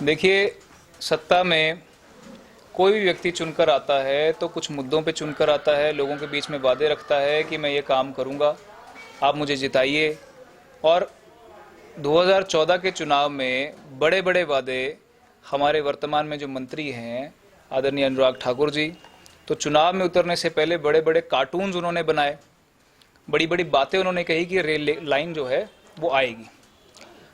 देखिए, सत्ता में कोई भी व्यक्ति चुनकर आता है तो कुछ मुद्दों पे चुनकर आता है, लोगों के बीच में वादे रखता है कि मैं ये काम करूंगा, आप मुझे जिताइए। और 2014 के चुनाव में बड़े बड़े वादे हमारे वर्तमान में जो मंत्री हैं आदरणीय अनुराग ठाकुर जी, तो चुनाव में उतरने से पहले बड़े बड़े कार्टून्स उन्होंने बनाए, बड़ी बड़ी बातें उन्होंने कही कि रेल लाइन जो है वो आएगी।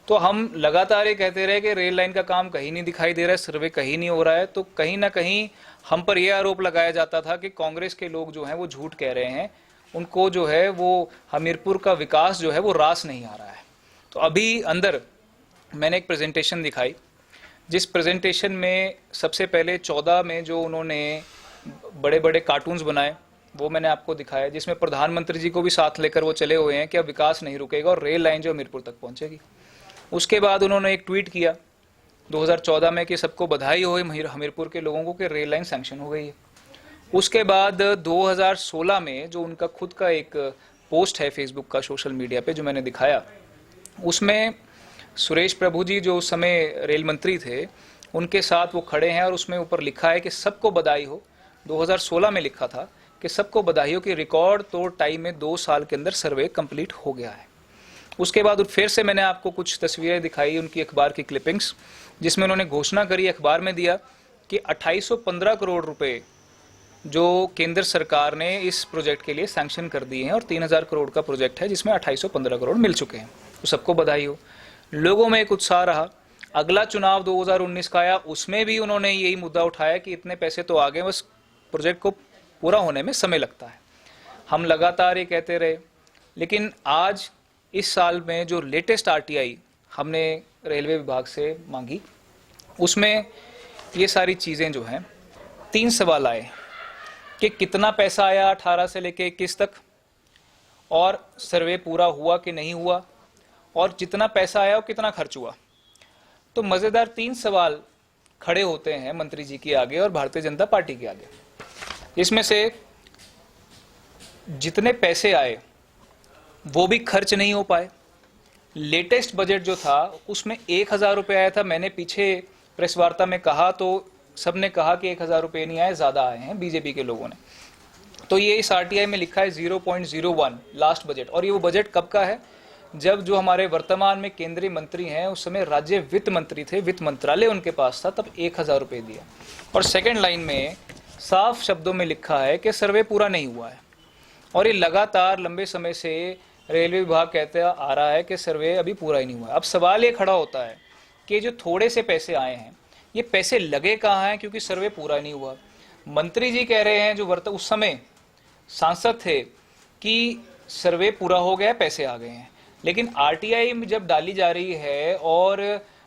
तो हम लगातार ये कहते रहे कि रेल लाइन का काम कहीं नहीं दिखाई दे रहा है, सर्वे कहीं नहीं हो रहा है। तो कहीं ना कहीं हम पर यह आरोप लगाया जाता था कि कांग्रेस के लोग जो हैं वो झूठ कह रहे हैं, उनको जो है वो हमीरपुर का विकास जो है वो रास नहीं आ रहा है। तो अभी अंदर मैंने एक प्रेजेंटेशन दिखाई, जिस प्रेजेंटेशन में सबसे पहले 14 में जो उन्होंने बड़े बड़े कार्टून्स बनाए वो मैंने आपको दिखाया, जिसमें प्रधानमंत्री जी को भी साथ लेकर वो चले हुए हैं कि अब विकास नहीं रुकेगा और रेल लाइन जो हमीरपुर तक पहुंचेगी। उसके बाद उन्होंने एक ट्वीट किया 2014 में कि सबको बधाई हो हमीरपुर के लोगों को कि रेल लाइन सैंक्शन हो गई है। उसके बाद 2016 में जो उनका खुद का एक पोस्ट है फेसबुक का, सोशल मीडिया पे, जो मैंने दिखाया, उसमें सुरेश प्रभु जी जो उस समय रेल मंत्री थे उनके साथ वो खड़े हैं और उसमें ऊपर लिखा है कि सबको बधाई हो। 2016 में लिखा था कि सबको बधाई हो कि रिकॉर्ड तोड़ टाइम में 2 साल के अंदर सर्वे कंप्लीट हो गया है। उसके बाद फिर से मैंने आपको कुछ तस्वीरें दिखाई उनकी अखबार की क्लिपिंग्स, जिसमें उन्होंने घोषणा करी, अखबार में दिया कि 2815 करोड़ रुपए जो केंद्र सरकार ने इस प्रोजेक्ट के लिए सैंक्शन कर दिए हैं और 3000 करोड़ का प्रोजेक्ट है जिसमें 2815 करोड़ मिल चुके हैं। तो सबको बधाई हो। लोगों में एक उत्साह रहा। अगला चुनाव 2019 का आया, उसमें भी उन्होंने यही मुद्दा उठाया कि इतने पैसे तो आ गए, बस प्रोजेक्ट को पूरा होने में समय लगता है। हम लगातार ये कहते रहे, लेकिन आज इस साल में जो लेटेस्ट आरटीआई हमने रेलवे विभाग से मांगी, उसमें ये सारी चीज़ें जो हैं, 3 सवाल आए कि कितना पैसा आया 18 से लेके 21 तक, और सर्वे पूरा हुआ कि नहीं हुआ, और जितना पैसा आया वो कितना खर्च हुआ। तो मज़ेदार 3 सवाल खड़े होते हैं मंत्री जी के आगे और भारतीय जनता पार्टी के आगे। इसमें से जितने पैसे आए वो भी खर्च नहीं हो पाए। लेटेस्ट बजट जो था उसमें 1000 रुपये आया था। मैंने पीछे प्रेस वार्ता में कहा तो सबने कहा कि 1000 रुपये नहीं आए, ज़्यादा आए हैं बीजेपी के लोगों ने। तो ये इस आरटीआई में लिखा है 0.01 लास्ट बजट। और ये वो बजट कब का है? जब जो हमारे वर्तमान में केंद्रीय मंत्री हैं उस समय राज्य वित्त मंत्री थे, वित्त मंत्रालय उनके पास था, तब 1000 रुपये दिया। और सेकेंड लाइन में साफ शब्दों में लिखा है कि सर्वे पूरा नहीं हुआ है। और ये लगातार लंबे समय से रेलवे विभाग कहते आ रहा है कि सर्वे अभी पूरा ही नहीं हुआ। अब सवाल ये खड़ा होता है कि जो थोड़े से पैसे आए हैं ये पैसे लगे कहाँ हैं, क्योंकि सर्वे पूरा नहीं हुआ। मंत्री जी कह रहे हैं जो उस समय सांसद थे कि सर्वे पूरा हो गया, पैसे आ गए हैं। लेकिन आरटीआई में जब डाली जा रही है और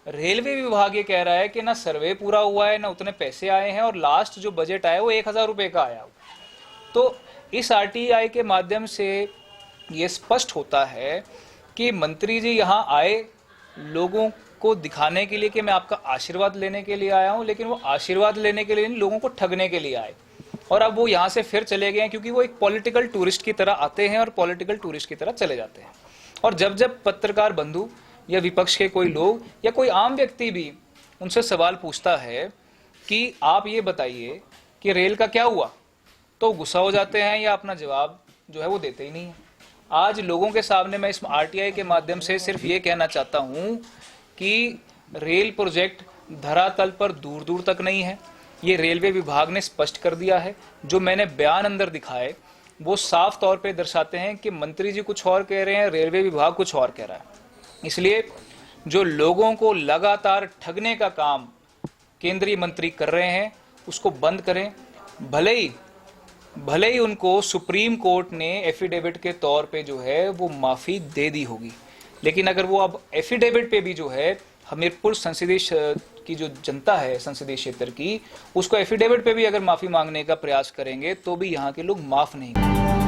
रेलवे विभाग ये कह रहा है कि ना सर्वे पूरा हुआ है ना उतने पैसे आए हैं, और लास्ट जो बजट आया वो 1000 रुपये का आया। तो इस आरटीआई के माध्यम से ये स्पष्ट होता है कि मंत्री जी यहाँ आए लोगों को दिखाने के लिए कि मैं आपका आशीर्वाद लेने के लिए आया हूँ, लेकिन वो आशीर्वाद लेने के लिए नहीं, लोगों को ठगने के लिए आए। और अब वो यहाँ से फिर चले गए हैं, क्योंकि वो एक पॉलिटिकल टूरिस्ट की तरह आते हैं और पॉलिटिकल टूरिस्ट की तरह चले जाते हैं। और जब जब पत्रकार बंधु या विपक्ष के कोई लोग या कोई आम व्यक्ति भी उनसे सवाल पूछता है कि आप ये बताइए कि रेल का क्या हुआ, तो गुस्सा हो जाते हैं या अपना जवाब जो है वो देते ही नहीं है। आज लोगों के सामने मैं इस आरटीआई के माध्यम से सिर्फ ये कहना चाहता हूँ कि रेल प्रोजेक्ट धरातल पर दूर दूर तक नहीं है। ये रेलवे विभाग ने स्पष्ट कर दिया है। जो मैंने बयान अंदर दिखाए वो साफ तौर पे दर्शाते हैं कि मंत्री जी कुछ और कह रहे हैं, रेलवे विभाग कुछ और कह रहा है। इसलिए जो लोगों को लगातार ठगने का काम केंद्रीय मंत्री कर रहे हैं उसको बंद करें। भले ही उनको सुप्रीम कोर्ट ने एफिडेविट के तौर पे जो है वो माफ़ी दे दी होगी, लेकिन अगर वो अब एफिडेविट पे भी जो है हमीरपुर संसदीय की जो जनता है संसदीय क्षेत्र की, उसको एफिडेविट पे भी अगर माफ़ी मांगने का प्रयास करेंगे तो भी यहाँ के लोग माफ़ नहीं करेंगे।